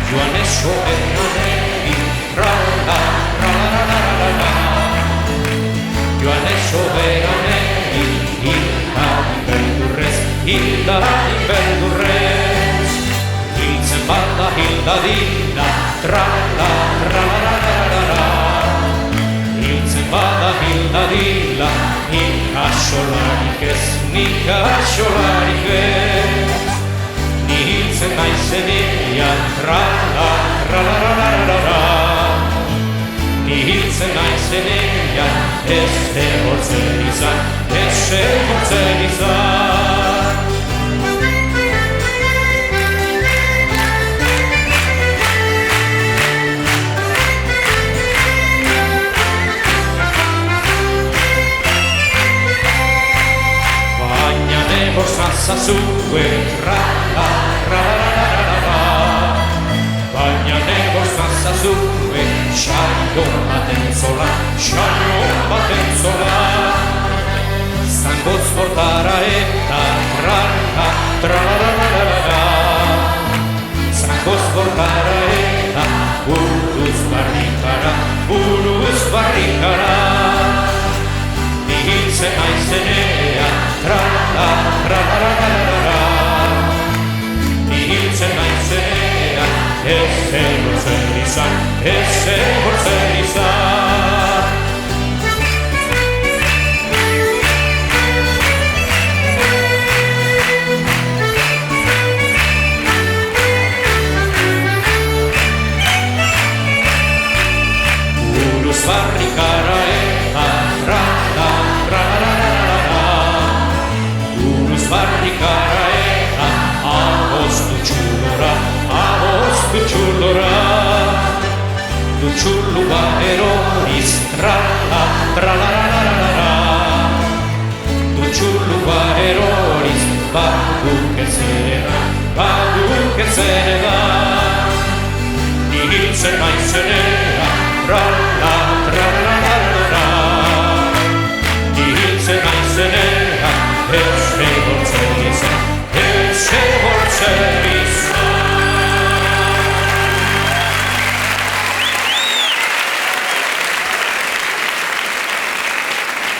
joan eso beranegi, ra-la, ra-la-la-la-la-la. Joan eso beranegi, hildari beldurrez, hiltzen bada hilda dira, tra-la, ra-la-la-la-la-la. Hiltzen bada hilda dira, nik asolarik ez, Ni hiltzen naizenean, tra-la, ra-la-la-la-la-la. Ni hiltzen naizenean, ez egortzen izan, Baina negozazazue, ra-la, ra-la-la-la-la. Baina negozazazue, saio baten zola. Zangoz bortara eta ra-la, tra-la-la-la-la-la. Zangoz bortara eta buruz barrikara. Ni hiltzen naizenean, tra-la, ra-la-la-la-la-la. Ni hiltzen naizenean, ez egortzen izan. Buruz barrikara eta ra-la, ra-la-la-la-la. Buruz barrikara eta aboztu txurdora. Dutxurlu bat eroriz, tra-la, tra-la-la-la-la-la. Dutxurlu bat eroriz, baduketzera. Ni hiltzen naizenean, tra-la,